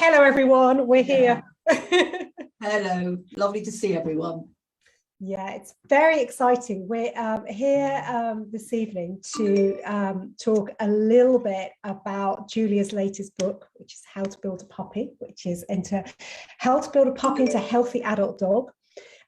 Hello, everyone. We're here. Hello. Lovely to see everyone. Yeah, it's very exciting. We're here this evening to talk a little bit about Julia's latest book, which is How to Build a Puppy, which is how to build a puppy into a healthy adult dog,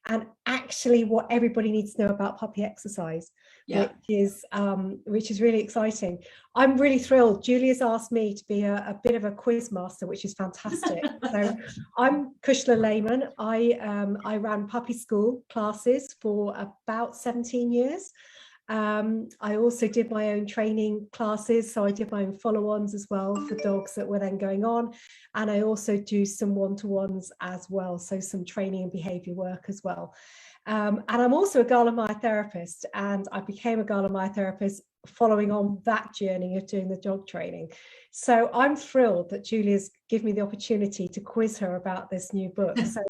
and actually what everybody needs to know about puppy exercise, which is really exciting. I'm really thrilled. Julia's asked me to be a bit of a quiz master, which is fantastic. So I'm Cushla Lamen. I ran puppy school classes for about 17 years. I also did my own training classes, so I did my own follow-ons as well for dogs that were then going on, and I also do some one-to-ones as well, so some training and behavior work as well. And I'm also a Galen myotherapist, and I became a Galen myotherapist following on that journey of doing the dog training. So I'm thrilled that Julia's given me the opportunity to quiz her about this new book. So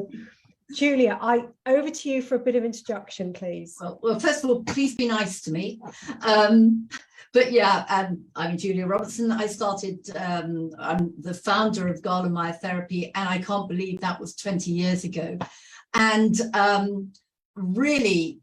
Julia, over to you for a bit of introduction, please. Well, first of all, please be nice to me. But yeah, I'm Julia Robertson. I'm the founder of Galen Myotherapy, and I can't believe that was 20 years ago. And really,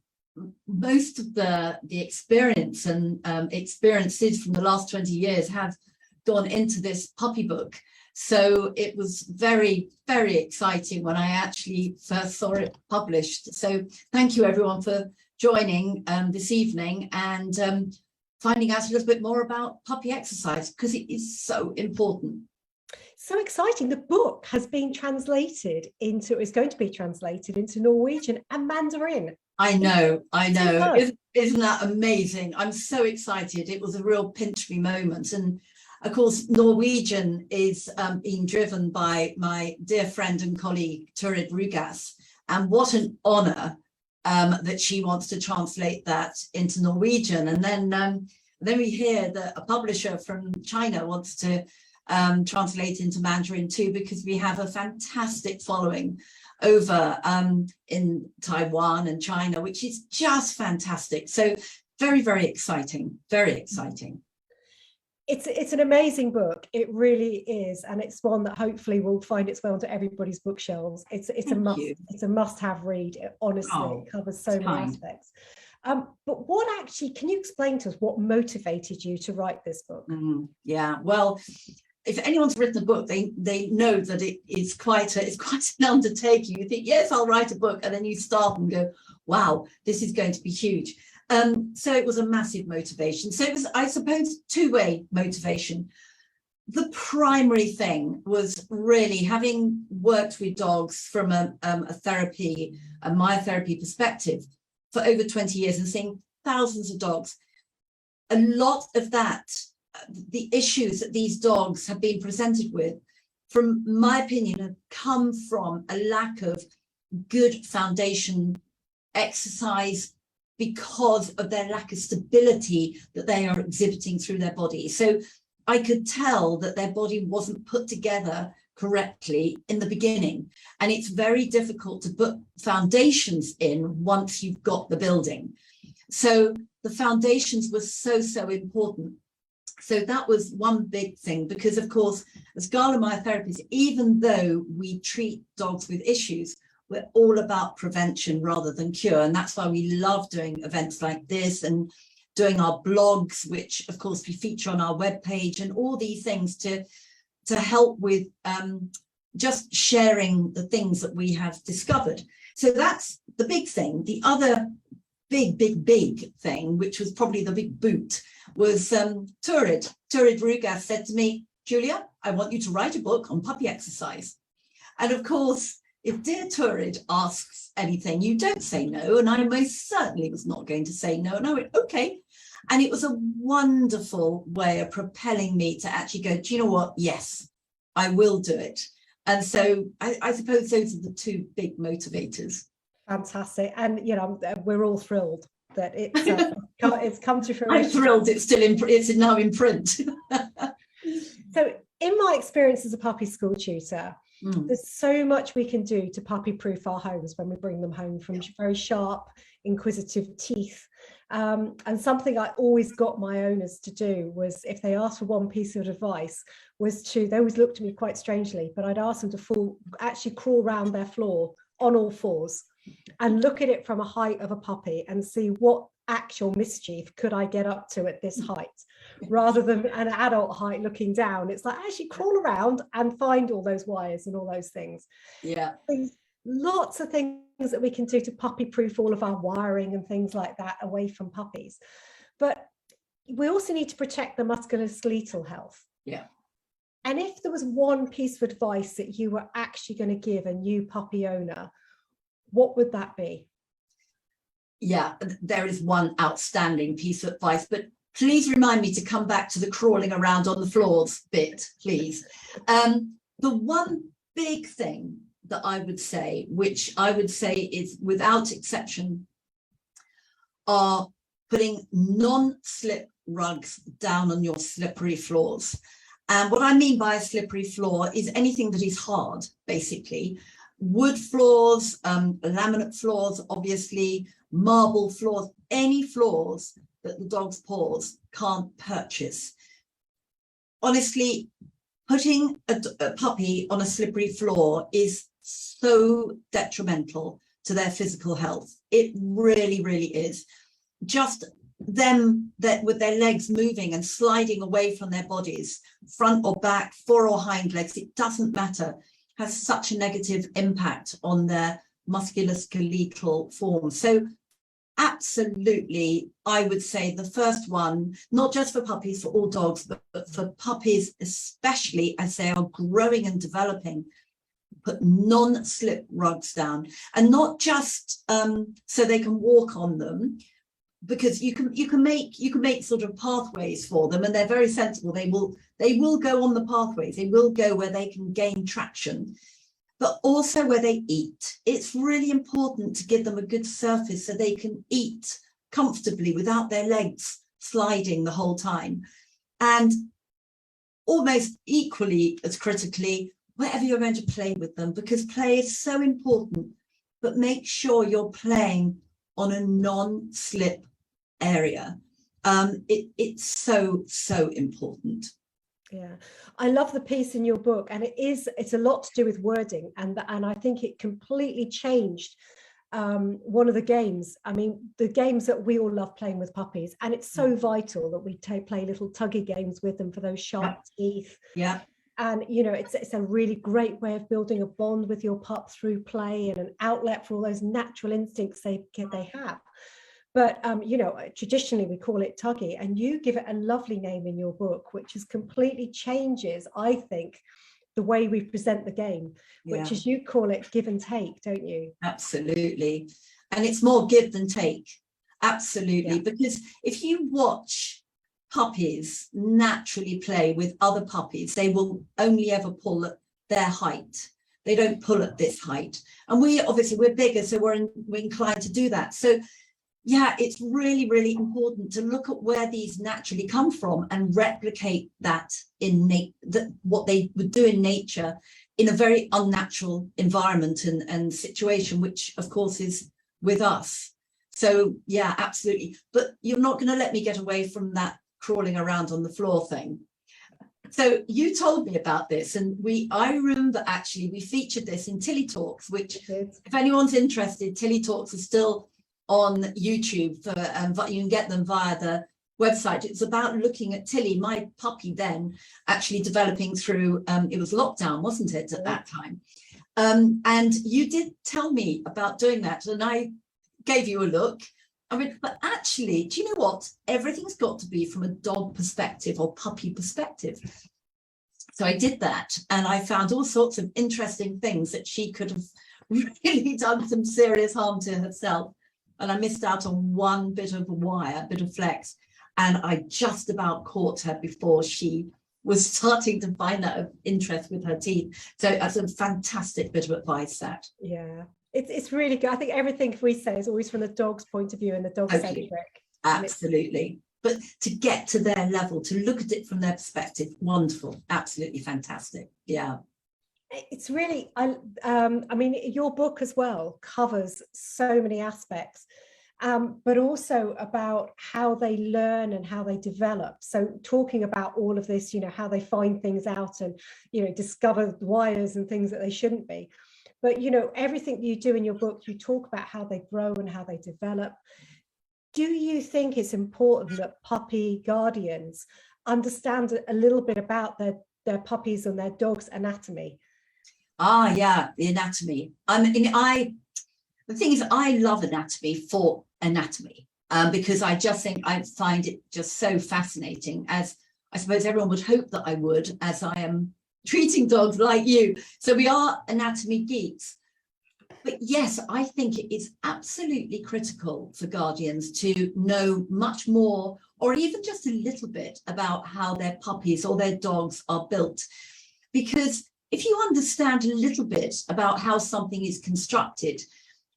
most of the experience and experiences from the last 20 years have gone into this puppy book. So it was very, very exciting when I actually first saw it published. So thank you everyone for joining this evening and finding out a little bit more about puppy exercise, because it is so important. So exciting. The book has been translated is going to be translated into Norwegian and Mandarin. I know. Isn't that amazing? I'm so excited. It was a real pinch me moment. And of course, Norwegian is being driven by my dear friend and colleague, Turid Rugas. And what an honor that she wants to translate that into Norwegian. And then we hear that a publisher from China wants to translate into Mandarin too, because we have a fantastic following over in Taiwan and China, which is just fantastic. So very, very exciting, very exciting. It's an amazing book. It really is, and it's one that hopefully will find its way onto everybody's bookshelves. It's a must-have read. Honestly, it covers so many aspects. But what actually, can you explain to us what motivated you to write this book? Yeah, well, if anyone's written a book, they know that it's quite an undertaking. You think, yes, I'll write a book, and then you start and go, wow, this is going to be huge. So it was a massive motivation. So it was, I suppose, two-way motivation. The primary thing was really having worked with dogs from a myotherapy perspective for over 20 years and seeing thousands of dogs. A lot of that, the issues that these dogs have been presented with, from my opinion, have come from a lack of good foundation exercise, because of their lack of stability that they are exhibiting through their body. So I could tell that their body wasn't put together correctly in the beginning. And it's very difficult to put foundations in once you've got the building. So the foundations were so important. So that was one big thing, because of course, as Galen myotherapists, even though we treat dogs with issues, we're all about prevention rather than cure. And that's why we love doing events like this and doing our blogs, which of course we feature on our webpage, and all these things to help with just sharing the things that we have discovered. So that's the big thing. The other big thing, which was probably the big boot, was Turid Rugas said to me, Julia, I want you to write a book on puppy exercise. And of course, if dear Turid asks anything, you don't say no. And I most certainly was not going to say no. And I went, okay. And it was a wonderful way of propelling me to actually go, do you know what? Yes, I will do it. And so I suppose those are the two big motivators. Fantastic. And, you know, we're all thrilled that it's come to fruition. I'm thrilled it's now in print. So in my experience as a puppy school tutor, there's so much we can do to puppy proof our homes when we bring them home from very sharp, inquisitive teeth. And something I always got my owners to do was, if they asked for one piece of advice, was to, they always looked at me quite strangely, but I'd ask them to actually crawl around their floor on all fours and look at it from a height of a puppy and see what actual mischief could I get up to at this height, rather than an adult height looking down. It's like, actually crawl around and find all those wires and all those things. Yeah. Lots of things that we can do to puppy proof all of our wiring and things like that away from puppies. But we also need to protect the musculoskeletal health. Yeah. And if there was one piece of advice that you were actually going to give a new puppy owner, what would that be? Yeah, there is one outstanding piece of advice, but please remind me to come back to the crawling around on the floors bit, please. The one big thing that I would say, which I would say is without exception, are putting non-slip rugs down on your slippery floors. And what I mean by a slippery floor is anything that is hard, basically. Wood floors, laminate floors, obviously, marble floors, any floors that the dog's paws can't purchase. Honestly, putting a puppy on a slippery floor is so detrimental to their physical health. It really, really is. Just them with their legs moving and sliding away from their bodies, front or back, fore or hind legs, it doesn't matter, has such a negative impact on their musculoskeletal form. So absolutely, I would say the first one, not just for puppies, for all dogs, but for puppies, especially as they are growing and developing, put non-slip rugs down, and not just so they can walk on them, because you can make sort of pathways for them, and they're very sensible. They will go on the pathways. They will go where they can gain traction, but also where they eat. It's really important to give them a good surface so they can eat comfortably without their legs sliding the whole time. And almost equally as critically, wherever you're going to play with them, because play is so important, but make sure you're playing on a non-slip area. It's so important. Yeah, I love the piece in your book, and it's a lot to do with wording, and I think it completely changed one of the games. I mean, the games that we all love playing with puppies, and it's so vital that we play little tuggy games with them for those sharp teeth. Yeah. And you know, it's a really great way of building a bond with your pup through play, and an outlet for all those natural instincts they have. But you know, traditionally we call it tuggy, and you give it a lovely name in your book, which is completely changes, I think, the way we present the game, which is, you call it give and take, don't you? Absolutely. And it's more give than take. Absolutely. Because if you watch puppies naturally play with other puppies, they will only ever pull at their height. They don't pull at this height. And we're bigger, so we're inclined to do that. So yeah, it's really, really important to look at where these naturally come from and replicate that in what they would do in nature in a very unnatural environment and situation, which of course is with us. So yeah, absolutely. But you're not going to let me get away from that crawling around on the floor thing. So you told me about this, and I remember actually we featured this in Tilly Talks, which if anyone's interested, Tilly Talks are still on YouTube, you can get them via the website. It's about looking at Tilly, my puppy, then actually developing through, it was lockdown, wasn't it, at that time? And you did tell me about doing that, and I gave you a look. I mean, but actually, do you know what? Everything's got to be from a dog perspective or puppy perspective. So I did that, and I found all sorts of interesting things that she could have really done some serious harm to herself. And I missed out on one bit of wire, a bit of flex, and I just about caught her before she was starting to find that of interest with her teeth. So that's a fantastic bit of advice, that. Yeah, it's really good. I think everything we say is always from the dog's point of view and the dog-centric. Absolutely. But to get to their level, to look at it from their perspective, wonderful, absolutely fantastic. Yeah. It's really, I mean, your book as well covers so many aspects. but also about how they learn and how they develop. So talking about all of this, how they find things out and, discover wires and things that they shouldn't be. But, everything you do in your book, you talk about how they grow and how they develop. Do you think it's important that puppy guardians understand a little bit about their puppies and their dogs' anatomy? Yeah, the anatomy. The thing is, I love anatomy for anatomy, because I find it just so fascinating, as I suppose everyone would hope that I would, as I am treating dogs like you. So we are anatomy geeks. But yes, I think it is absolutely critical for guardians to know much more, or even just a little bit, about how their puppies or their dogs are built. Because if you understand a little bit about how something is constructed,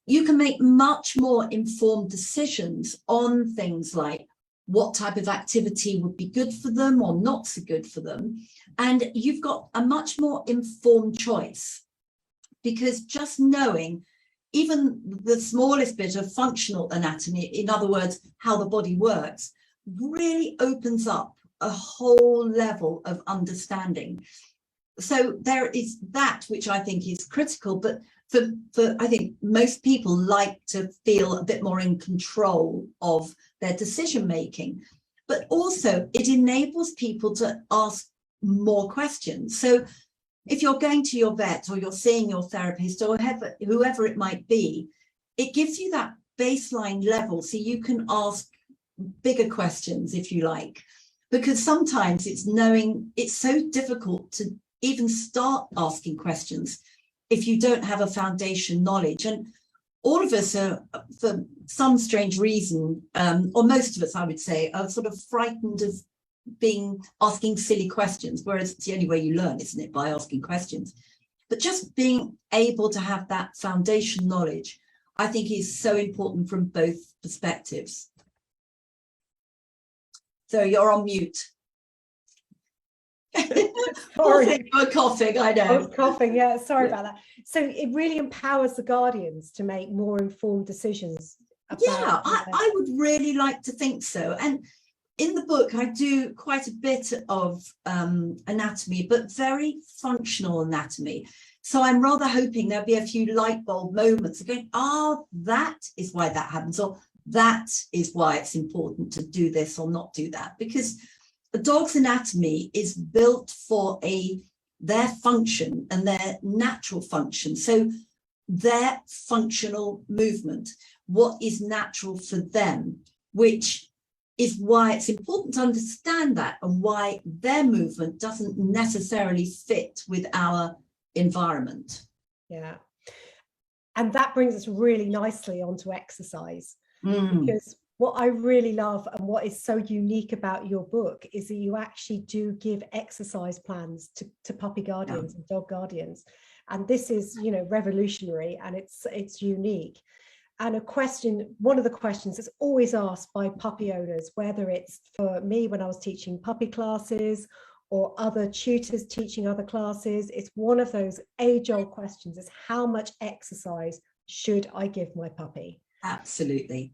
you can make much more informed decisions on things like what type of activity would be good for them or not so good for them. And you've got a much more informed choice, because just knowing even the smallest bit of functional anatomy, in other words, how the body works, really opens up a whole level of understanding. So there is that, which I think is critical, but for I think most people like to feel a bit more in control of their decision making, but also it enables people to ask more questions. So if you're going to your vet, or you're seeing your therapist, or whoever it might be, it gives you that baseline level so you can ask bigger questions, if you like, because sometimes it's so difficult to even start asking questions if you don't have a foundation knowledge. And all of us are, for some strange reason, or most of us, I would say, are sort of frightened of asking silly questions, whereas it's the only way you learn, isn't it, by asking questions. But just being able to have that foundation knowledge, I think, is so important from both perspectives. So you're on mute. Sorry, you were coughing. I know. I was coughing. Yeah, sorry about that. So it really empowers the guardians to make more informed decisions. I would really like to think so. And in the book, I do quite a bit of anatomy, but very functional anatomy. So I'm rather hoping there'll be a few light bulb moments of going, that is why that happens, or that is why it's important to do this or not do that. Because a dog's anatomy is built for their function and their natural function. So their functional movement, what is natural for them, which is why it's important to understand that, and why their movement doesn't necessarily fit with our environment. Yeah. And that brings us really nicely onto exercise, because what I really love and what is so unique about your book is that you actually do give exercise plans to puppy guardians and dog guardians. And this is, revolutionary, and it's unique. And one of the questions that's always asked by puppy owners, whether it's for me when I was teaching puppy classes or other tutors teaching other classes, it's one of those age-old questions, is how much exercise should I give my puppy? Absolutely.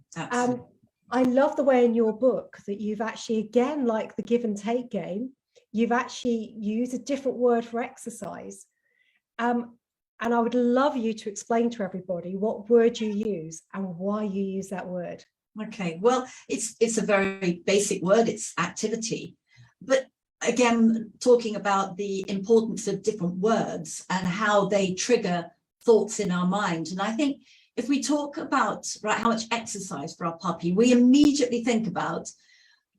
I love the way in your book that you've actually, again, like the give and take game, you've actually used a different word for exercise. And I would love you to explain to everybody what word you use and why you use that word. Okay, well, it's a very basic word, it's activity. But again, talking about the importance of different words and how they trigger thoughts in our mind. And I think if we talk about how much exercise for our puppy, we immediately think about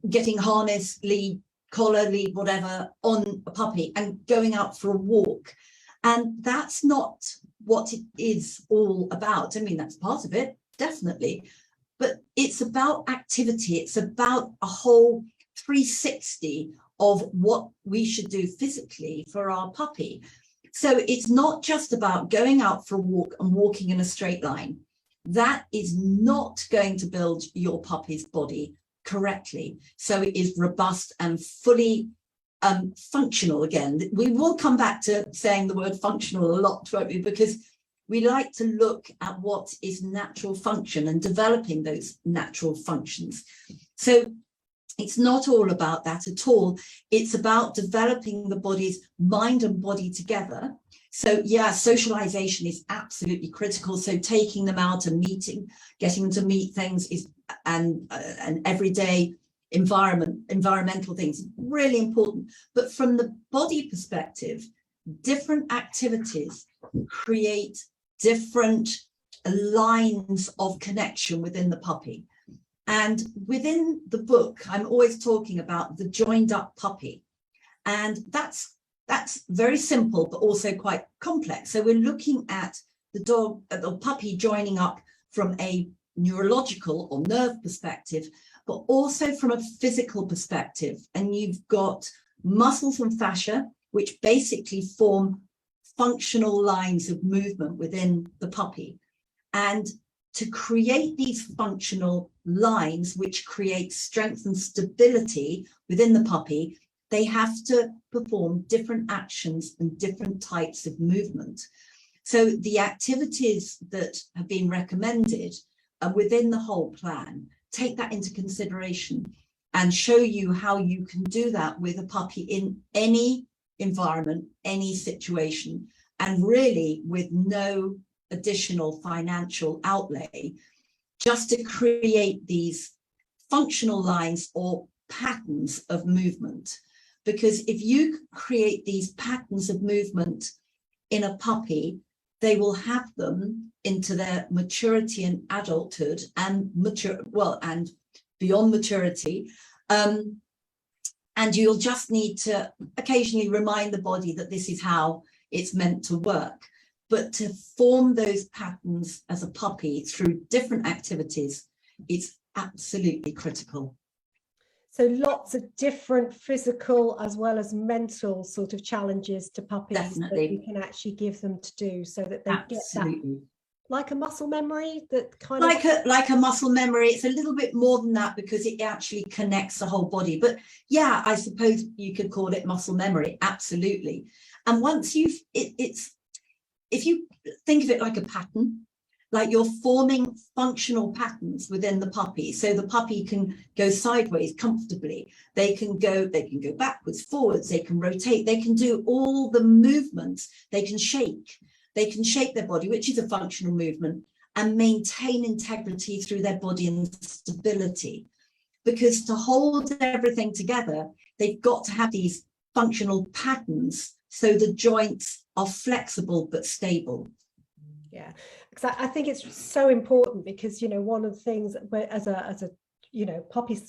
getting harness, lead, collar, lead, whatever, on a puppy and going out for a walk. And that's not what it is all about. I mean, that's part of it, definitely. But it's about activity. It's about a whole 360 of what we should do physically for our puppy. So it's not just about going out for a walk and walking in a straight line. That is not going to build your puppy's body correctly. So it is robust and fully functional. Again, we will come back to saying the word functional a lot, won't we? Because we like to look at what is natural function and developing those natural functions. So it's not all about that at all. It's about developing the body's mind and body together. So yeah, socialization is absolutely critical. So taking them out and meeting, getting them to meet things is, and everyday environmental things, really important. But from the body perspective, different activities create different lines of connection within the puppy. And within the book, I'm always talking about the joined up puppy. And that's very simple, but also quite complex. So we're looking at the dog, the puppy joining up from a neurological or nerve perspective, but also from a physical perspective. And you've got muscles and fascia, which basically form functional lines of movement within the puppy. And to create these functional lines, which create strength and stability within the puppy, they have to perform different actions and different types of movement. So the activities that have been recommended within the whole plan take that into consideration and show you how you can do that with a puppy in any environment, any situation, and really with no additional financial outlay, just to create these functional lines or patterns of movement. Because if you create these patterns of movement in a puppy, they will have them into their maturity and adulthood and and beyond maturity. And you'll just need to occasionally remind the body that this is how it's meant to work. But to form those patterns as a puppy through different activities, it's absolutely critical. So lots of different physical as well as mental sort of challenges to puppies. Definitely. That you can actually give them to do so that they absolutely. Get that, like a muscle memory, that kind of like a muscle memory. It's a little bit more than that because it actually connects the whole body. But yeah, I suppose you could call it muscle memory. Absolutely. And once you've if you think of it like a pattern, like you're forming functional patterns within the puppy, so the puppy can go sideways comfortably, they can go backwards, forwards, they can rotate, they can do all the movements, they can shake their body, which is a functional movement, and maintain integrity through their body and stability. Because to hold everything together, they've got to have these functional patterns so the joints are flexible but stable. Yeah, because I think it's so important, because one of the things as a puppy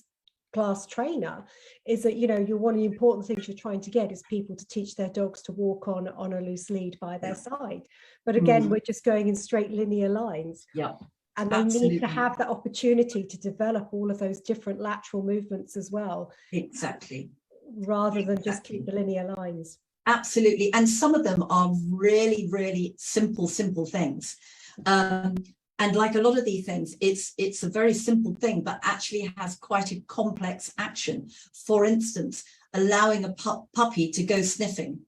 class trainer is that one of the important things you're trying to get is people to teach their dogs to walk on a loose lead by their side. But again, we're just going in straight linear lines. Yeah. And they need to have that opportunity to develop all of those different lateral movements as well. Exactly. Rather than just keep the linear lines. Absolutely. And some of them are really, really simple things. And like a lot of these things, it's a very simple thing, but actually has quite a complex action. For instance, allowing a puppy to go sniffing,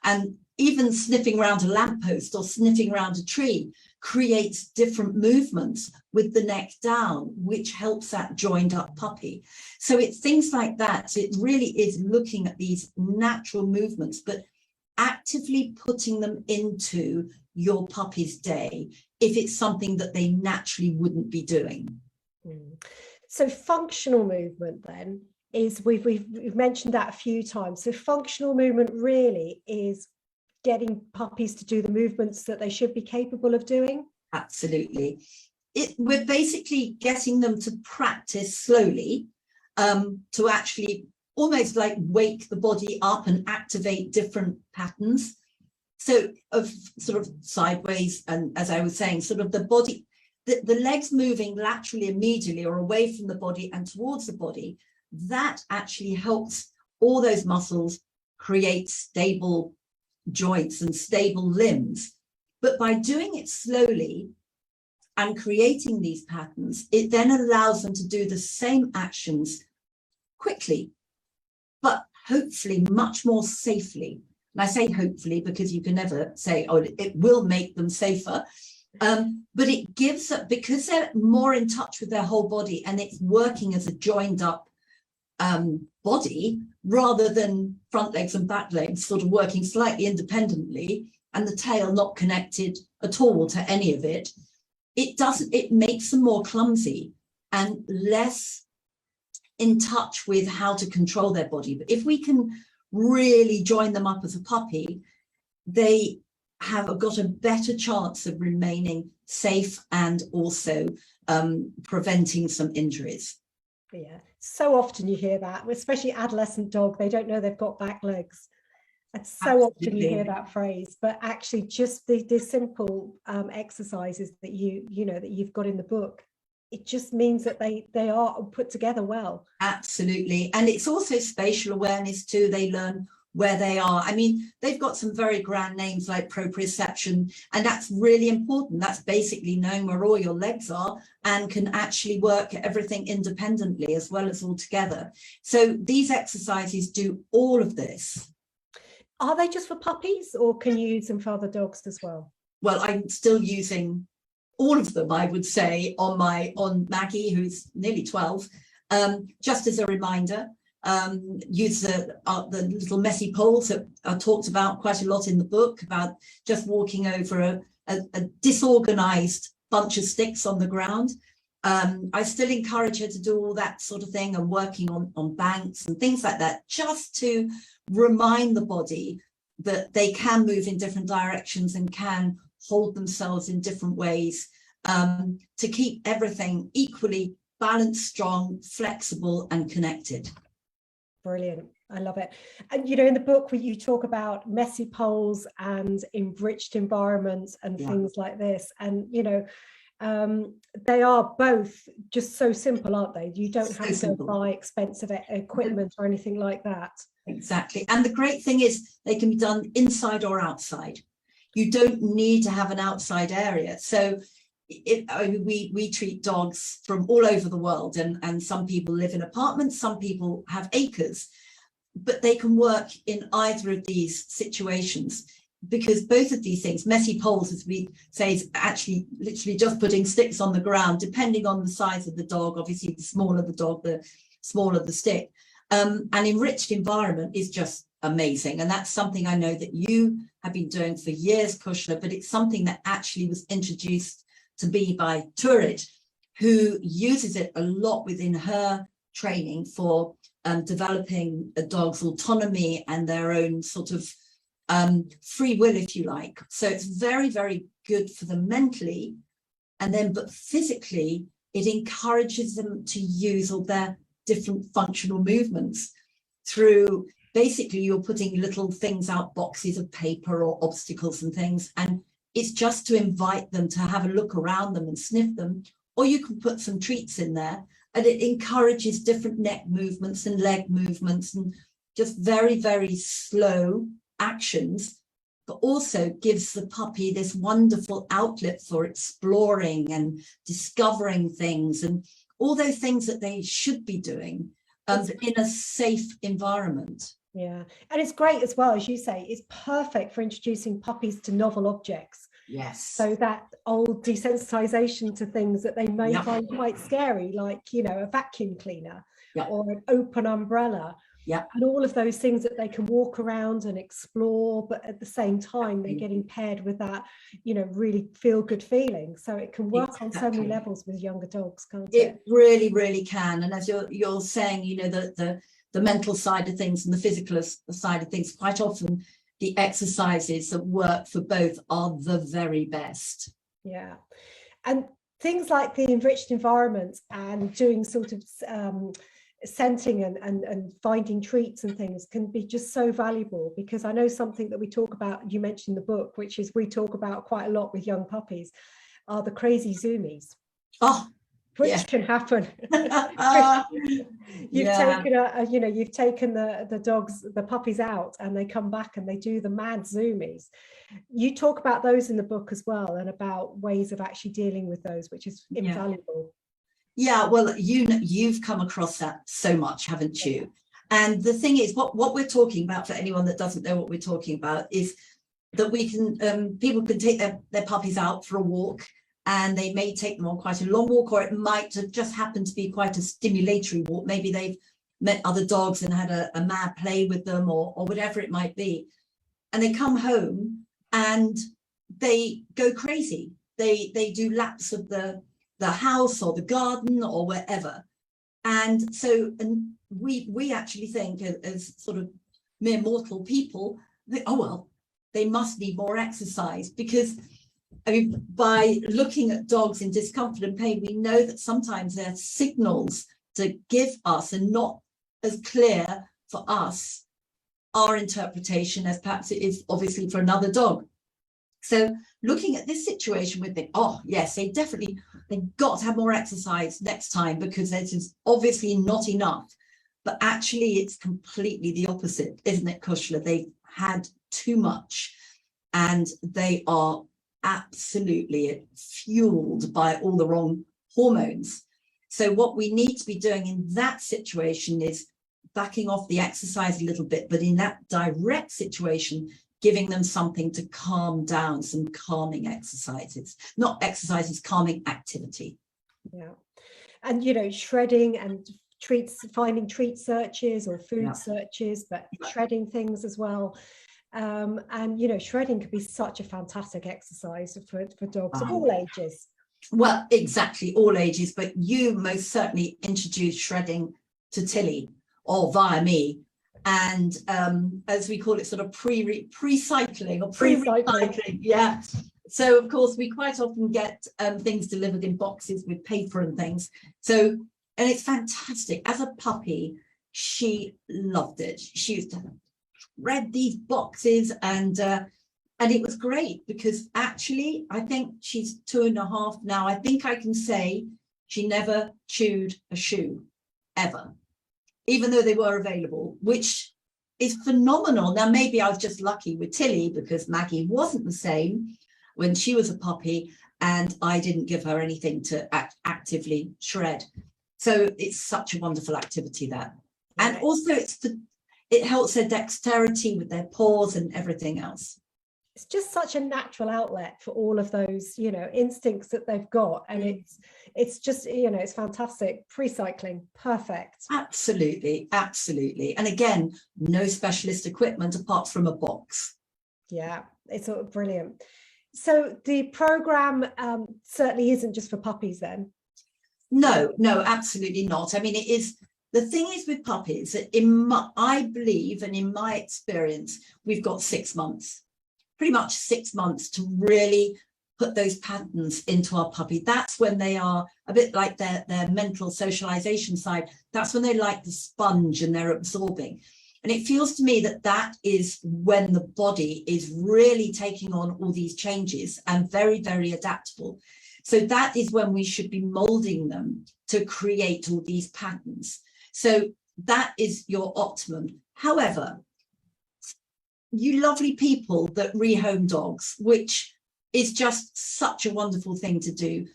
and even sniffing around a lamppost or sniffing around a tree creates different movements with the neck down, which helps that joined up puppy. So it's things like that. So it really is looking at these natural movements, but actively putting them into your puppy's day if it's something that they naturally wouldn't be doing. So functional movement then is, we've mentioned that a few times. So functional movement really is getting puppies to do the movements that they should be capable of doing? Absolutely. We're basically getting them to practice slowly, to actually almost like wake the body up and activate different patterns. So of sort of sideways, and as I was saying, sort of the body, the legs moving laterally immediately or away from the body and towards the body, that actually helps all those muscles create stable joints and stable limbs. But by doing it slowly and creating these patterns, it then allows them to do the same actions quickly, but hopefully much more safely. And I say hopefully because you can never say, oh, it will make them safer. But it gives up, because they're more in touch with their whole body and it's working as a joined up body rather than front legs and back legs sort of working slightly independently and the tail not connected at all to any of it. It makes them more clumsy and less in touch with how to control their body. But if we can really join them up as a puppy, they have got a better chance of remaining safe and also preventing some injuries. Yeah, so often you hear that, especially adolescent dog, they don't know they've got back legs. And so often you hear that phrase, but actually just the simple exercises that that you've got in the book, it just means that they are put together well. Absolutely. And it's also spatial awareness too. They learn where they are. I mean, they've got some very grand names like proprioception, and that's really important. That's basically knowing where all your legs are and can actually work everything independently as well as all together. So these exercises do all of this. Are they just for puppies, or can you use them for other dogs as well? Well, I'm still using all of them, I would say, on Maggie, who's nearly 12, just as a reminder. Use the little messy poles that are talked about quite a lot in the book, about just walking over a disorganized bunch of sticks on the ground. I still encourage her to do all that sort of thing and working on banks and things like that, just to remind the body that they can move in different directions and can hold themselves in different ways, to keep everything equally balanced, strong, flexible and connected. Brilliant. I love it. And in the book where you talk about messy poles and enriched environments and things like this, and they are both just so simple, aren't they? You don't have to buy expensive equipment or anything like that. Exactly. And the great thing is they can be done inside or outside. You don't need to have an outside area. So we treat dogs from all over the world, and some people live in apartments, some people have acres, but they can work in either of these situations, because both of these things, messy poles, as we say, is actually literally just putting sticks on the ground, depending on the size of the dog. Obviously, the smaller the dog, the smaller the stick. An enriched environment is just amazing. And that's something I know that you have been doing for years, Cushla, but it's something that actually was introduced to be by Turid, who uses it a lot within her training for developing a dog's autonomy and their own sort of free will, if you like. So it's very, very good for them mentally. And then, but physically, it encourages them to use all their different functional movements through, basically, you're putting little things out, boxes of paper or obstacles and things, and it's just to invite them to have a look around them and sniff them, or you can put some treats in there, and it encourages different neck movements and leg movements and just very, very slow actions, but also gives the puppy this wonderful outlet for exploring and discovering things and all those things that they should be doing in a safe environment. Yeah, and it's great as well, as you say, it's perfect for introducing puppies to novel objects. Yes. So that old desensitization to things that they may find quite scary, like, a vacuum cleaner or an open umbrella. Yeah. And all of those things that they can walk around and explore, but at the same time, they're getting paired with that, really feel good feeling. So it can work on so many levels with younger dogs, can't it? It really, really can. And as you're saying, the mental side of things and the physical side of things, quite often the exercises that work for both are the very best. Yeah. And things like the enriched environments and doing sort of scenting and finding treats and things can be just so valuable, because I know something that we talk about, you mentioned the book, which is we talk about quite a lot with young puppies, are the crazy zoomies. Which can happen. You've taken the puppies out and they come back and they do the mad zoomies. You talk about those in the book as well, and about ways of actually dealing with those, which is invaluable. Yeah, well, you've come across that so much, haven't you? And the thing is, what we're talking about, for anyone that doesn't know what we're talking about, is that we can people can take their puppies out for a walk, and they may take them on quite a long walk, or it might just happen to be quite a stimulatory walk. Maybe they've met other dogs and had a mad play with them, or whatever it might be, and they come home and they go crazy. They do laps of the house or the garden or wherever. And so, and we actually think, as sort of mere mortal people, that, oh well, they must need more exercise, because I mean, by looking at dogs in discomfort and pain, we know that sometimes their signals to give us are not as clear for us, our interpretation, as perhaps it is obviously for another dog. So looking at this situation, we think, oh yes, they've got to have more exercise next time, because this is obviously not enough. But actually it's completely the opposite, isn't it, Cushla? They've had too much, and they are absolutely fueled by all the wrong hormones. So what we need to be doing in that situation is backing off the exercise a little bit, but in that direct situation, giving them something to calm down, some calming exercises, not exercises, calming activity. Yeah. And, you know, shredding and treats, finding treat searches or food searches, but shredding things as well. And, you know, shredding could be such a fantastic exercise for dogs of all ages. Well, exactly, all ages, but you most certainly introduced shredding to Tilly, or via me. And as we call it, sort of pre-cycling or pre-recycling. Yeah. So of course we quite often get things delivered in boxes with paper and things. So, and it's fantastic. As a puppy, she loved it. She used to read these boxes, and it was great, because actually I think she's 2.5 now. I think I can say she never chewed a shoe ever, even though they were available, which is phenomenal. Now, maybe I was just lucky with Tilly, because Maggie wasn't the same when she was a puppy, and I didn't give her anything to actively shred. So it's such a wonderful activity, that. And also it helps their dexterity with their paws and everything else. It's just such a natural outlet for all of those, you know, instincts that they've got. And it's just, you know, it's fantastic. Pre-cycling, perfect. Absolutely, absolutely. And again, no specialist equipment apart from a box. Yeah, it's brilliant. So the program certainly isn't just for puppies then? No, absolutely not. I mean, it is. The thing is with puppies, I believe, and in my experience, we've got 6 months. Pretty much 6 months to really put those patterns into our puppy. That's when they are a bit like their mental socialization side. That's when they like the sponge and they're absorbing. And it feels to me that that is when the body is really taking on all these changes and very, very adaptable. So that is when we should be molding them to create all these patterns. So that is your optimum. However, you lovely people that rehome dogs, which is just such a wonderful thing to do,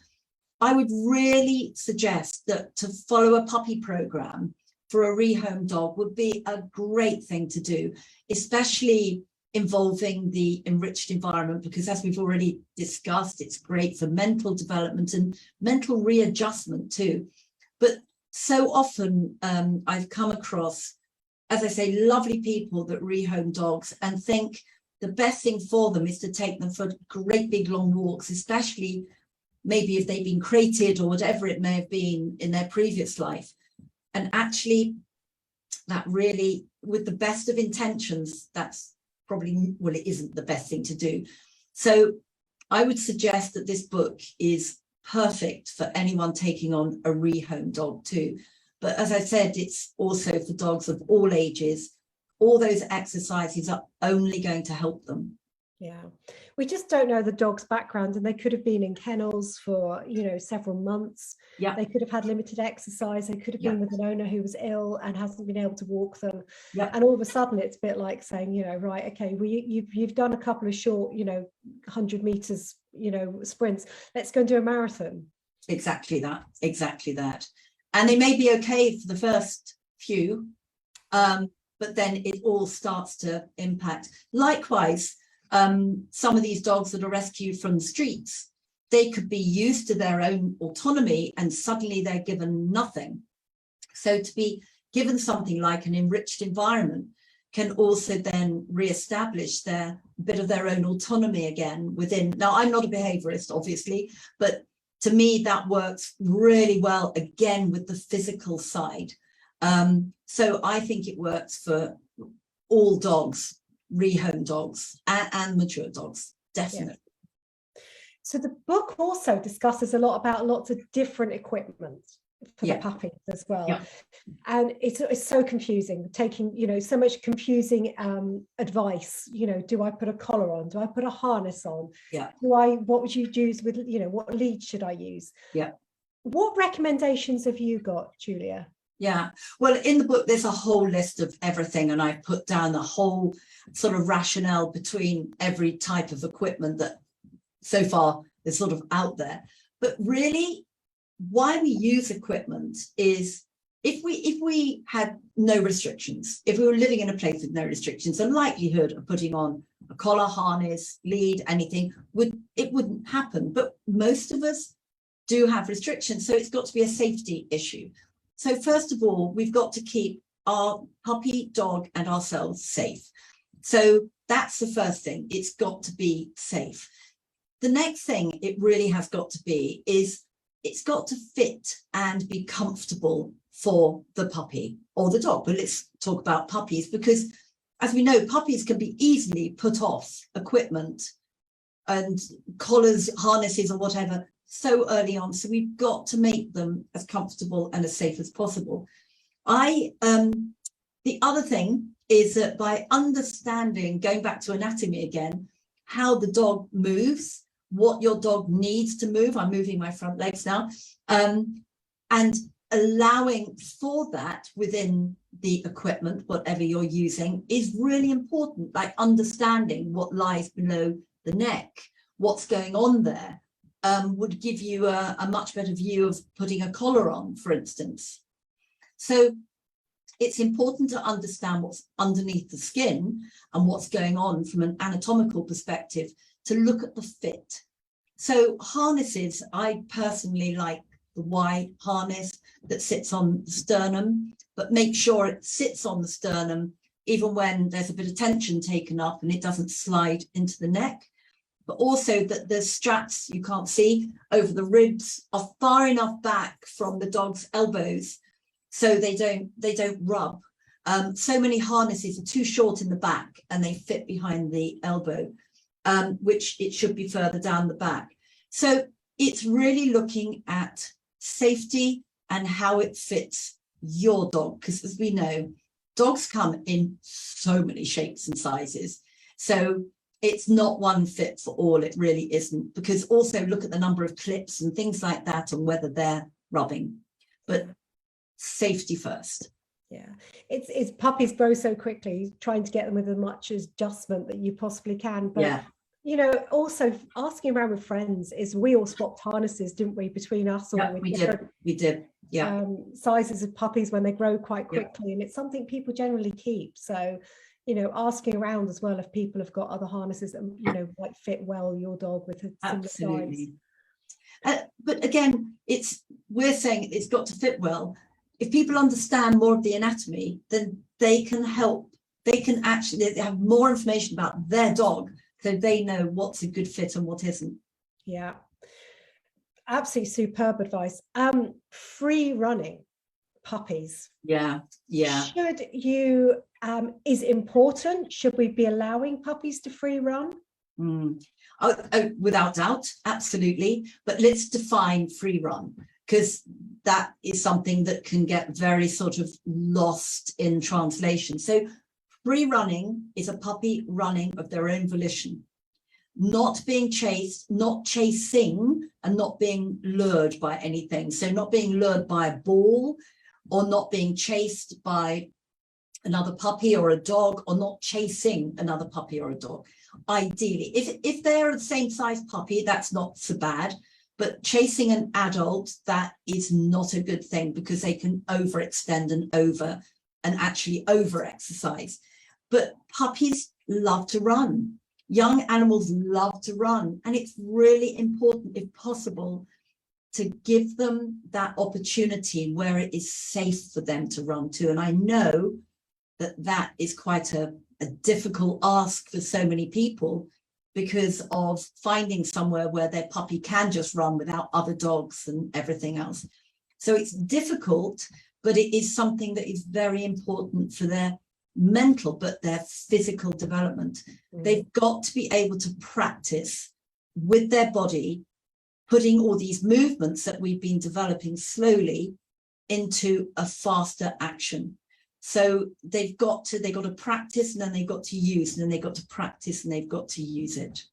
I would really suggest that to follow a puppy program for a rehome dog would be a great thing to do, especially involving the enriched environment, because as we've already discussed, it's great for mental development and mental readjustment too. But so often I've come across, as I say, lovely people that rehome dogs and think the best thing for them is to take them for great big long walks, especially maybe if they've been crated or whatever it may have been in their previous life. And actually that really, with the best of intentions, that's probably, well, it isn't the best thing to do. So I would suggest that this book is perfect for anyone taking on a rehome dog too. But as I said, it's also for dogs of all ages. All those exercises are only going to help them. Yeah, we just don't know the dog's background, and they could have been in kennels for, you know, several months. Yeah, they could have had limited exercise. They could have been with an owner who was ill and hasn't been able to walk them. Yeah, and all of a sudden it's a bit like saying, you know, right, okay, you've done a couple of short, you know, 100 meters, you know, sprints. Let's go and do a marathon. Exactly that. And they may be okay for the first few, But then it all starts to impact. Likewise, some of these dogs that are rescued from the streets, they could be used to their own autonomy and suddenly they're given nothing. So to be given something like an enriched environment can also then re-establish their bit of their own autonomy again within. Now, I'm not a behaviorist, obviously, but to me, that works really well, again, with the physical side. So I think it works for all dogs, rehome dogs and mature dogs, definitely. Yeah. So the book also discusses a lot about lots of different equipment for the puppies as well. Yeah. And it's so confusing, taking, you know, so much confusing advice. You know, do I put a collar on? Do I put a harness on? Yeah. What would you use with, you know, what lead should I use? Yeah. What recommendations have you got, Julia? Yeah, well, in the book, there's a whole list of everything, and I put down the whole sort of rationale between every type of equipment that so far is sort of out there. But really, why we use equipment is if we had no restrictions, if we were living in a place with no restrictions, the likelihood of putting on a collar, harness, lead, anything wouldn't happen. But most of us do have restrictions, so it's got to be a safety issue. So first of all, we've got to keep our puppy, dog, and ourselves safe. So that's the first thing. It's got to be safe. The next thing it really has got to be is it's got to fit and be comfortable for the puppy or the dog. But let's talk about puppies, because as we know, puppies can be easily put off equipment and collars, harnesses, or whatever so early on. So we've got to make them as comfortable and as safe as possible. The other thing is that by understanding, going back to anatomy again, how the dog moves, what your dog needs to move. I'm moving my front legs now, and allowing for that within the equipment, whatever you're using, is really important. Like understanding what lies below the neck, what's going on there, would give you a much better view of putting a collar on, for instance. So it's important to understand what's underneath the skin and what's going on from an anatomical perspective to look at the fit. So harnesses, I personally like the wide harness that sits on the sternum, but make sure it sits on the sternum even when there's a bit of tension taken up and it doesn't slide into the neck. But also that the straps, you can't see, over the ribs are far enough back from the dog's elbows so they don't rub. So many harnesses are too short in the back and they fit behind the elbow, which it should be further down the back. So it's really looking at safety and how it fits your dog, because as we know, dogs come in so many shapes and sizes. So it's not one fit for all, it really isn't, because also look at the number of clips and things like that and whether they're rubbing. But safety first. Yeah, it's puppies grow so quickly, trying to get them with as much adjustment that you possibly can. But yeah, you know, also asking around with friends is, we all swapped harnesses, didn't we, between us? Or yeah, we did. Yeah, sizes of puppies when they grow quite quickly, and it's something people generally keep. So, you know, asking around as well if people have got other harnesses that, you know, might fit well your dog with a similar size. But again, we're saying it's got to fit well. If people understand more of the anatomy, then they can help. They can actually have more information about their dog, so they know what's a good fit and what isn't. Yeah, absolutely superb advice. Free running puppies. Yeah. Should you is important? Should we be allowing puppies to free run? Oh, without doubt, absolutely. But let's define free run, because that is something that can get very sort of lost in translation. So free running is a puppy running of their own volition, not being chased, not chasing, and not being lured by anything. So not being lured by a ball, or not being chased by another puppy or a dog, or not chasing another puppy or a dog. Ideally, if they're the same size puppy, that's not so bad. But chasing an adult, that is not a good thing, because they can overextend and over and actually over-exercise. But puppies love to run. Young animals love to run. And it's really important, if possible, to give them that opportunity where it is safe for them to run to. And I know that that is quite a difficult ask for so many people because of finding somewhere where their puppy can just run without other dogs and everything else. So it's difficult, but it is something that is very important for their mental, but their physical development. They've got to be able to practice with their body, putting all these movements that we've been developing slowly into a faster action. So they've got to practice, and then they've got to use, and then they've got to practice, and they've got to use it.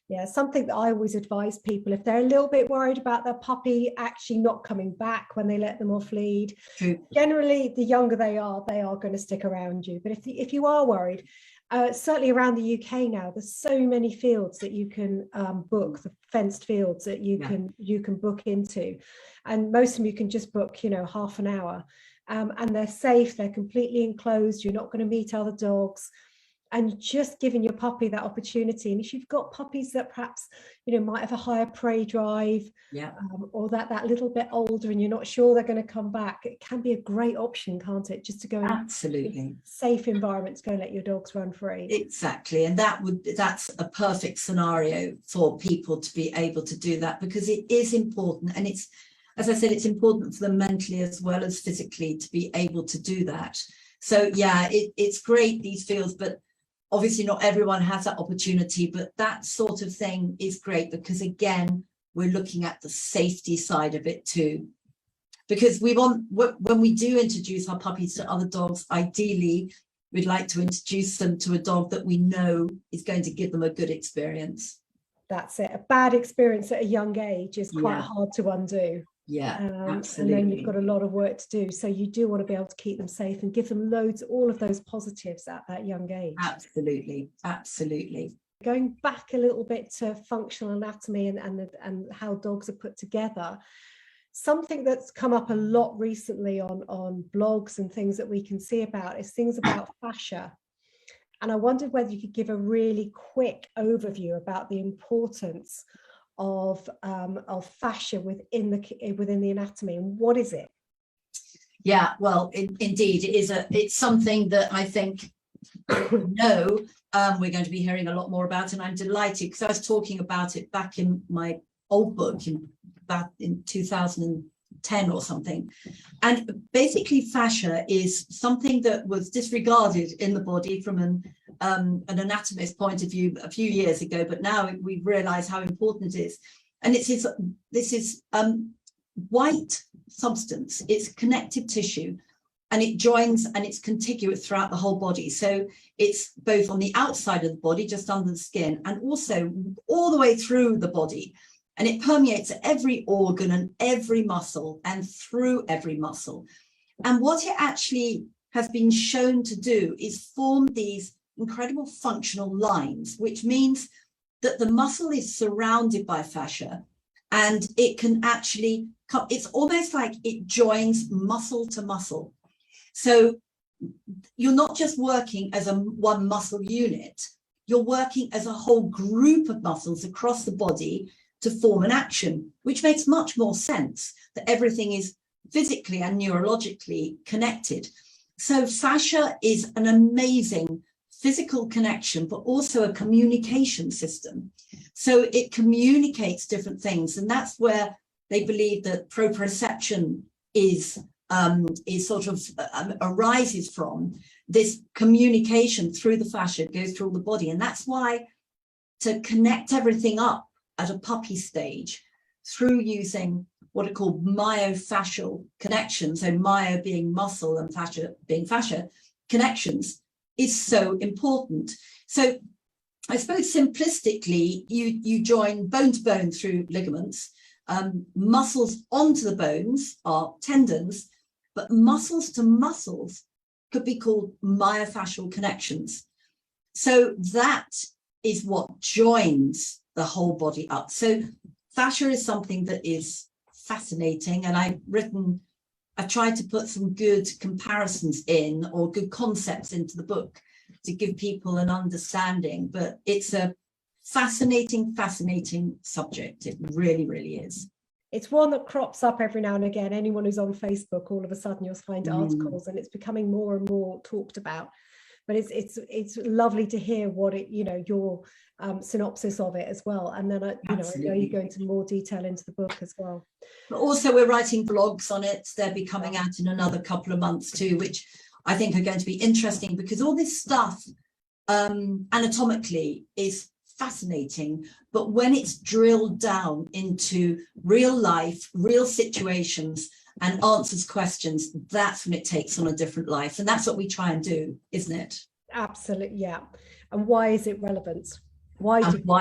Yeah, something that I always advise people, if they're a little bit worried about their puppy actually not coming back when they let them off lead, True. Generally the younger they are going to stick around you. But if you are worried, certainly around the UK now, there's so many fields that you can book, the fenced fields that you can book into, and most of them you can just book, half an hour, and they're safe, they're completely enclosed, you're not going to meet other dogs. And just giving your puppy that opportunity. And if you've got puppies that perhaps, might have a higher prey drive, or that little bit older and you're not sure they're going to come back, it can be a great option, can't it? Just to go in safe environments, go and let your dogs run free. Exactly. And that's a perfect scenario for people to be able to do that, because it is important. And it's, as I said, it's important for them mentally as well as physically to be able to do that. So yeah, it's great, these fields, but obviously not everyone has that opportunity, but that sort of thing is great because, again, we're looking at the safety side of it too. Because we want, when we do introduce our puppies to other dogs, ideally, we'd like to introduce them to a dog that we know is going to give them a good experience. That's it. A bad experience at a young age is quite hard to undo. Yeah, absolutely. And then you've got a lot of work to do. So you do want to be able to keep them safe and give them all of those positives at that young age. Absolutely, absolutely. Going back a little bit to functional anatomy and how dogs are put together, something that's come up a lot recently on blogs and things that we can see about is things about fascia. And I wondered whether you could give a really quick overview about the importance of fascia within the anatomy, and what is it? Yeah, well, indeed, it's something that I think we're going to be hearing a lot more about, and I'm delighted because I was talking about it back in my old book back in 2010 or something. And basically, fascia is something that was disregarded in the body from an anatomist point of view a few years ago, but now we realize how important it is. And this is white substance. It's connective tissue, and it joins and it's contiguous throughout the whole body. So it's both on the outside of the body, just under the skin, and also all the way through the body. And it permeates every organ and every muscle and through every muscle. And what it actually has been shown to do is form these incredible functional lines, which means that the muscle is surrounded by fascia, and it can actually come, it's almost like it joins muscle to muscle. So you're not just working as one muscle unit, you're working as a whole group of muscles across the body to form an action, which makes much more sense that everything is physically and neurologically connected. So fascia is an amazing physical connection, but also a communication system. So it communicates different things. And that's where they believe that proprioception is sort of arises from this communication through the fascia, goes through all the body. And that's why to connect everything up at a puppy stage through using what are called myofascial connections, so myo being muscle and fascia being fascia connections, is so important. So I suppose simplistically, you join bone to bone through ligaments. Muscles onto the bones are tendons, but muscles to muscles could be called myofascial connections. So that is what joins the whole body up. So fascia is something that is fascinating, and I've written I've tried to put some good comparisons in, or good concepts into the book to give people an understanding, but it's a fascinating subject. It really, really is. It's one that crops up every now and again. Anyone who's on Facebook, all of a sudden you'll find articles, and it's becoming more and more talked about. But it's lovely to hear what it, your synopsis of it as well. And then I know you go into more detail into the book as well. But also we're writing blogs on it. They'll be coming out in another couple of months too, which I think are going to be interesting, because all this stuff anatomically is fascinating, but when it's drilled down into real life, real situations, and answers questions, that's when it takes on a different life. And that's what we try and do, isn't it? Absolutely, yeah. And why is it relevant? Why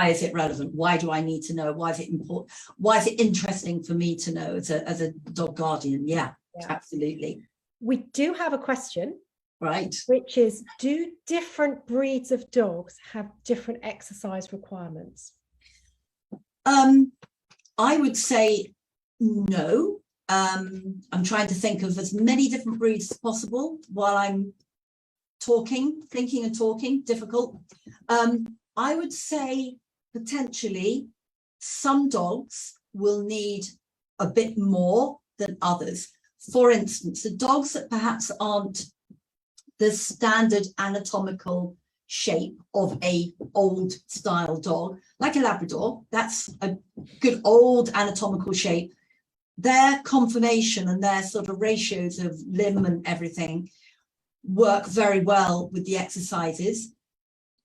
is it relevant? Why do I need to know? Why is it important? Why is it interesting for me to know as a dog guardian? Yeah, absolutely. We do have a question. Right. Which is, do different breeds of dogs have different exercise requirements? I would say no. I'm trying to think of as many different breeds as possible while I'm thinking and talking, difficult. I would say potentially some dogs will need a bit more than others. For instance, the dogs that perhaps aren't the standard anatomical shape of a old style dog, like a Labrador, that's a good old anatomical shape. Their conformation and their sort of ratios of limb and everything work very well with the exercises.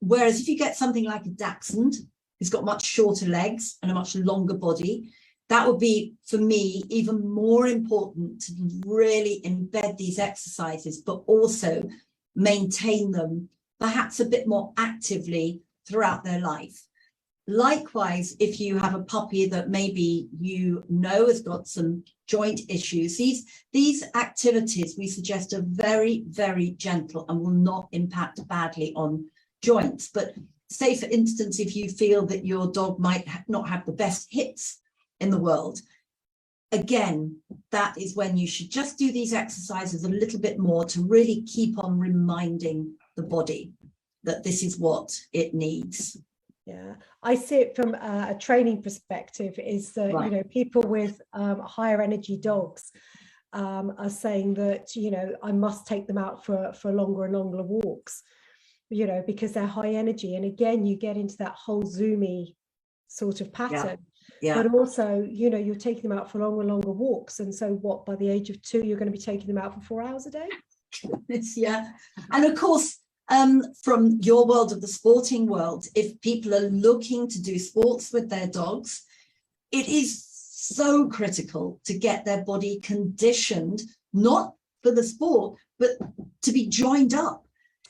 Whereas if you get something like a Dachshund, who's got much shorter legs and a much longer body, that would be, for me, even more important to really embed these exercises, but also maintain them perhaps a bit more actively throughout their life. Likewise, if you have a puppy that maybe has got some joint issues, these activities we suggest are very, very gentle and will not impact badly on joints. But say, for instance, if you feel that your dog might not have the best hips in the world, again, that is when you should just do these exercises a little bit more to really keep on reminding the body that this is what it needs. Yeah, I see it from a training perspective, is that, people with higher energy dogs are saying that, I must take them out for longer and longer walks, because they're high energy. And again, you get into that whole zoomy sort of pattern. Yeah. But also, you're taking them out for longer and longer walks. And so by the age of 2, you're going to be taking them out for 4 hours a day? Yeah. And of course, from your world of the sporting world, if people are looking to do sports with their dogs, it is so critical to get their body conditioned, not for the sport, but to be joined up.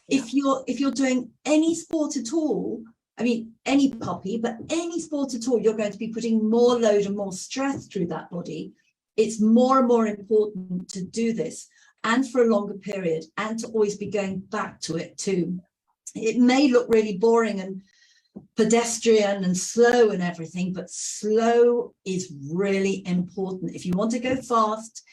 Yeah. If you're doing any sport at all, I mean, any puppy, but any sport at all, you're going to be putting more load and more stress through that body. It's more and more important to do this, and for a longer period, and to always be going back to it too. It may look really boring and pedestrian and slow and everything, but slow is really important. If you want to go fast,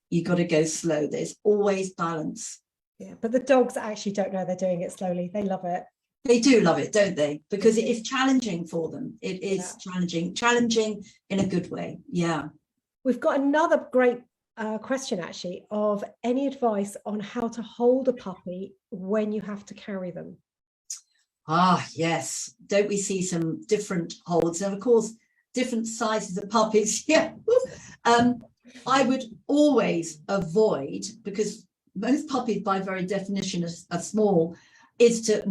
you've got to go slow. There's always balance. Yeah, but the dogs actually don't know they're doing it slowly. They love it. They do love it, don't they? Because it is challenging for them. It is challenging in a good way. Yeah. We've got another great question, actually, of any advice on how to hold a puppy when you have to carry them. Ah, yes. Don't we see some different holds? And of course, different sizes of puppies. Yeah. I would always avoid, because most puppies by very definition are small, is to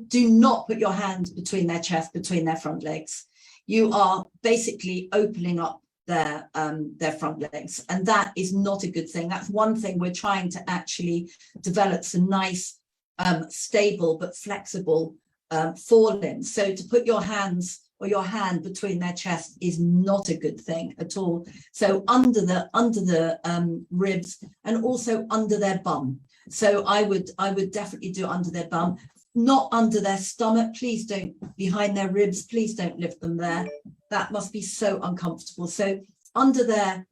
do not put your hand between their chest, between their front legs. You are basically opening up their front legs, and that is not a good thing. That's one thing we're trying to actually develop, some nice stable but flexible forelimbs. So to put your hands or your hand between their chest is not a good thing at all. So under the ribs, and also under their bum. So I would definitely do under their bum, not under their stomach. Please don't, behind their ribs, please don't lift them there. That must be so uncomfortable. So under their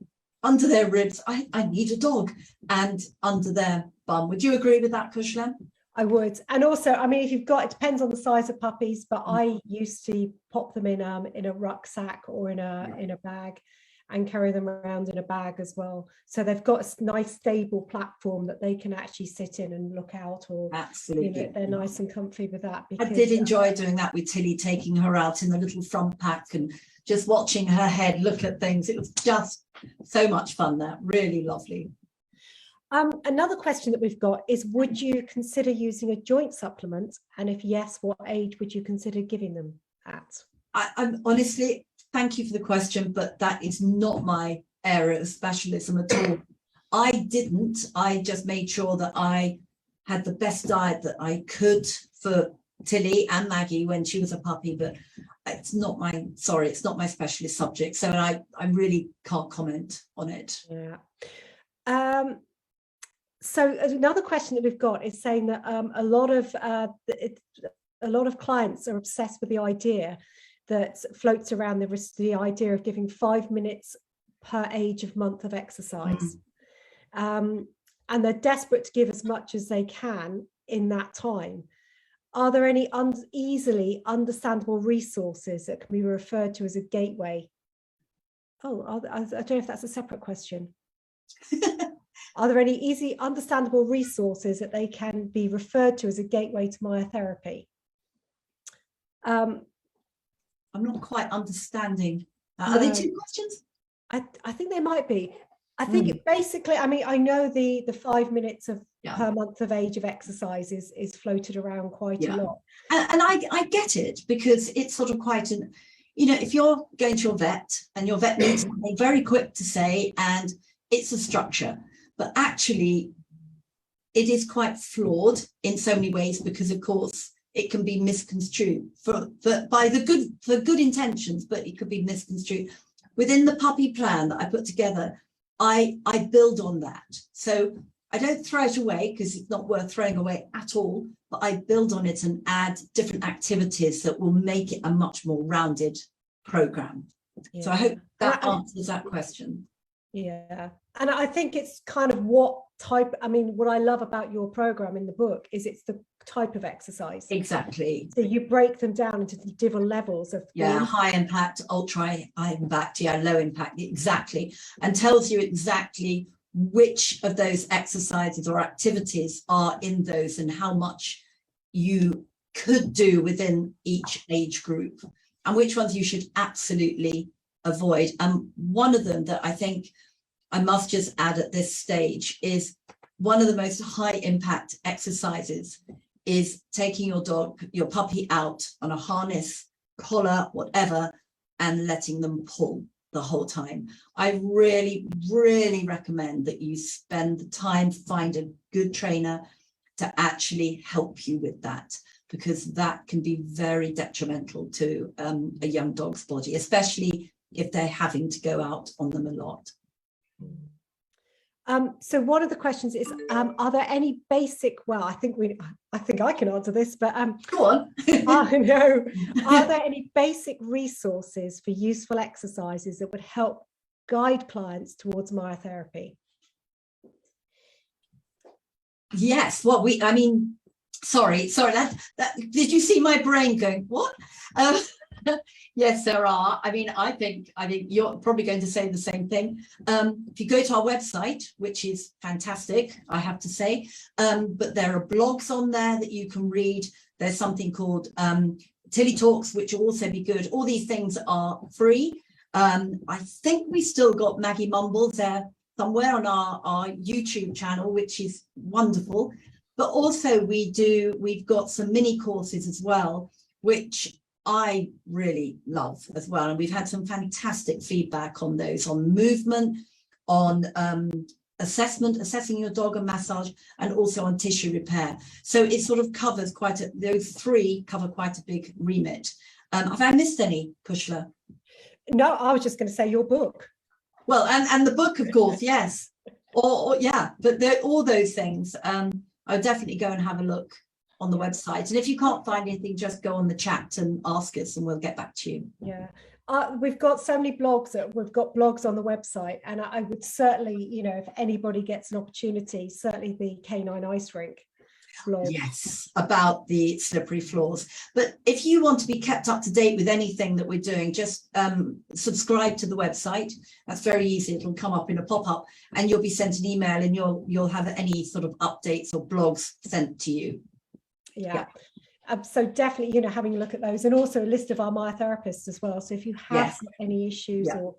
under their ribs, I need a dog, and under their bum. Would you agree with that, Cushla? I would. And also, I mean, if you've got, it depends on the size of puppies, but I used to pop them in a rucksack or in a bag and carry them around in a bag as well. So they've got a nice stable platform that they can actually sit in and look out, or Absolutely, you know, they're nice and comfy with that. Because, I did enjoy doing that with Tilly, taking her out in the little front pack and just watching her head look at things. It was just so much fun. That really lovely. Another question that we've got is, would you consider using a joint supplement? And if yes, what age would you consider giving them at? I'm honestly, thank you for the question, but that is not my area of specialism at all. I just made sure that I had the best diet that I could for Tilly and Maggie when she was a puppy, but it's not my, sorry, it's not my specialist subject. So I really can't comment on it. Yeah. So another question that we've got is saying that a lot of clients are obsessed with the idea that floats around the idea of giving 5 minutes per age of month of exercise. And they're desperate to give as much as they can in that time. Are there any easily understandable resources that can be referred to as a gateway? Oh, I don't know if that's a separate question. Are there any easy understandable resources that they can be referred to as a gateway to myotherapy? I'm not quite understanding. Are they two questions? I think they might be. I think basically, I mean, I know the 5 minutes of per month of age of exercise is floated around quite a lot. And I get it, because it's sort of quite an, you know, if you're going to your vet and your vet needs something very quick to say, and it's a structure, but actually it is quite flawed in so many ways, because of course it can be misconstrued for good intentions, but it could be misconstrued. Within the puppy plan that I put together, I build on that. So I don't throw it away, because it's not worth throwing away at all, but I build on it and add different activities that will make it a much more rounded program. So I hope that answers that question. Yeah, and I think it's kind of what type, I mean, what I love about your program in the book is it's the type of exercise. Exactly. So you break them down into different levels of high impact, ultra high impact, low impact, exactly, and tells you exactly which of those exercises or activities are in those and how much you could do within each age group and which ones you should absolutely avoid. And one of them that I think I must just add at this stage is one of the most high impact exercises is taking your puppy out on a harness, collar, whatever, and letting them pull the whole time. I really, really recommend that you spend the time to find a good trainer to actually help you with that, because that can be very detrimental to a young dog's body, especially if they're having to go out on them a lot. So one of the questions is, are there any basic, well, I think I can answer this, but go on. I know. Are there any basic resources for useful exercises that would help guide clients towards myotherapy? Yes, well, I mean, sorry, that did you see my brain going, what? Yes, there are. I mean, I think you're probably going to say the same thing. If you go to our website, which is fantastic, I have to say, but there are blogs on there that you can read. There's something called Tilly Talks, which will also be good. All these things are free. I think we still got Maggie Mumbles there somewhere on our YouTube channel, which is wonderful. But also we've got some mini courses as well, which I really love as well. And we've had some fantastic feedback on those, on movement, on assessing your dog and massage, and also on tissue repair. So it sort of covers those three cover quite a big remit. Have I missed any, Cushla? No, I was just going to say your book. Well, and the book, of course, yes. Or yeah, but all those things. I'll definitely go and have a look on the website. And if you can't find anything, just go on the chat and ask us and we'll get back to you. Yeah. We've got so many blogs we've got blogs on the website, and I would certainly, you know, if anybody gets an opportunity, certainly the Canine Ice Rink blog. Yes, about the slippery floors. But if you want to be kept up to date with anything that we're doing, just subscribe to the website. That's very easy. It'll come up in a pop-up, and you'll be sent an email, and you'll have any sort of updates or blogs sent to you. Yeah. So definitely, you know, having a look at those, and also a list of our Myotherapist as well. So if you have any issues or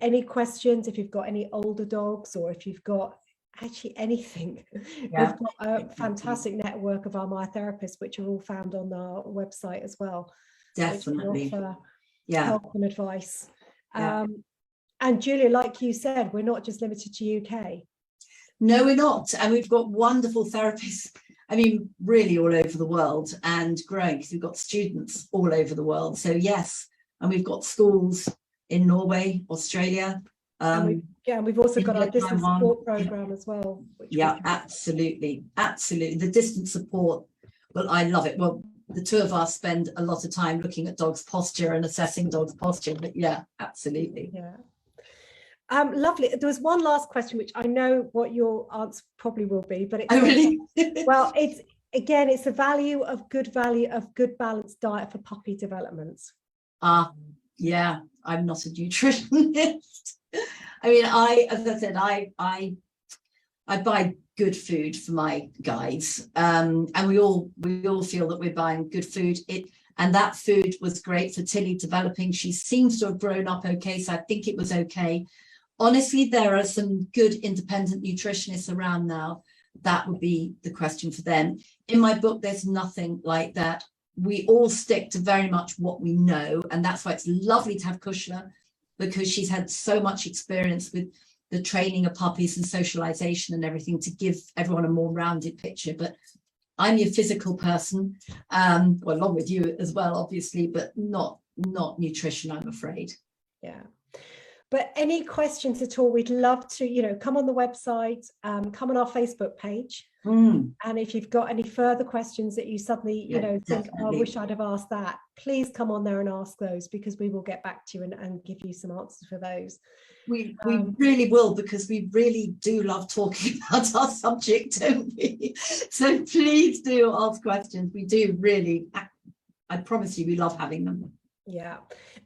any questions, if you've got any older dogs, or if you've got actually anything, we've got a fantastic network of our Myotherapist, which are all found on our website as well. Definitely. Offer help and advice. And Julia, like you said, we're not just limited to UK. No, we're not. And we've got wonderful therapists. I mean, really all over the world, and growing, because we've got students all over the world. So yes, and we've got schools in Norway, Australia. And we've also got our distance support program as well. Absolutely. The distance support, well, I love it. Well, the two of us spend a lot of time looking at dogs' posture and assessing dogs' posture. But yeah, absolutely. Yeah. Lovely. There was one last question, which I know what your answer probably will be, but it's really? Well, it's the value of good balanced diet for puppy development. Yeah, I'm not a nutritionist. I mean, as I said, I buy good food for my guides, and we all feel that we're buying good food. And that food was great for Tilly developing. She seems to have grown up okay, so I think it was okay. Honestly, there are some good independent nutritionists around now. That would be the question for them. In my book, there's nothing like that. We all stick to very much what we know, and that's why it's lovely to have Cushla, because she's had so much experience with the training of puppies and socialization and everything, to give everyone a more rounded picture. But I'm your physical person, well, along with you as well, obviously, but not nutrition, I'm afraid. Yeah. But any questions at all, we'd love to, you know, come on the website, come on our Facebook page. And if you've got any further questions that you suddenly, you know, think, oh, I wish I'd have asked that, please come on there and ask those, because we will get back to you and give you some answers for those. We really will, because we really do love talking about our subject, don't we? So please do ask questions. We do really, I promise you, we love having them. Yeah.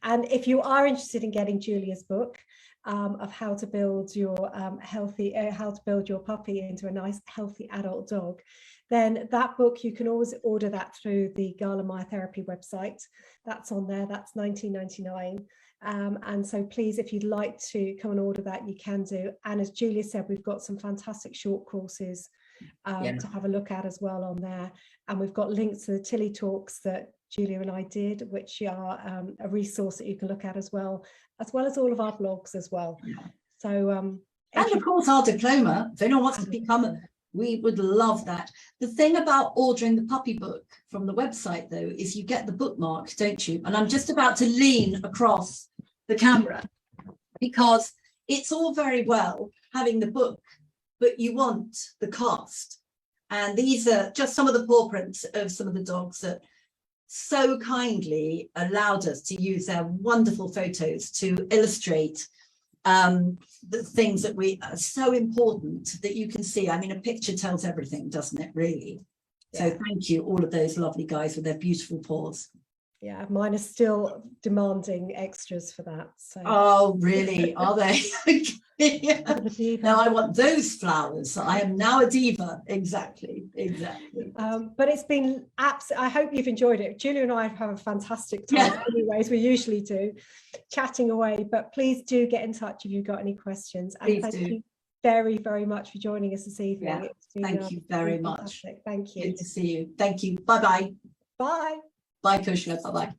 And if you are interested in getting Julia's book of how to build your how to build your puppy into a nice healthy adult dog, then that book, you can always order that through the Galen Myotherapy website. That's on there. That's $19.99. And so please, if you'd like to come and order that, you can do. And as Julia said, we've got some fantastic short courses to have a look at as well on there. And we've got links to the Tilly Talks that Julia and I did, which are a resource that you can look at as well as all of our blogs as well. So and of course our diploma, if anyone wants to become we would love that. The thing about ordering the puppy book from the website, though, is you get the bookmark, don't you? And I'm just about to lean across the camera, because it's all very well having the book, but you want the cast. And these are just some of the paw prints of some of the dogs that so kindly allowed us to use their wonderful photos to illustrate the things that are so important that you can see. I mean, a picture tells everything, doesn't it, really? So thank you, all of those lovely guys with their beautiful paws. Yeah, mine are still demanding extras for that. So. Oh, really? Are they? Now I want those flowers. I am now a diva. Exactly. But it's been absolutely, I hope you've enjoyed it. Julia and I have a fantastic time anyways, we usually do, chatting away. But please do get in touch if you've got any questions. And thank you very, very much for joining us this evening. Thank you very much. Thank you. Good to see you. Thank you. Bye-bye. Bye. Bye, Cushla. Bye-bye.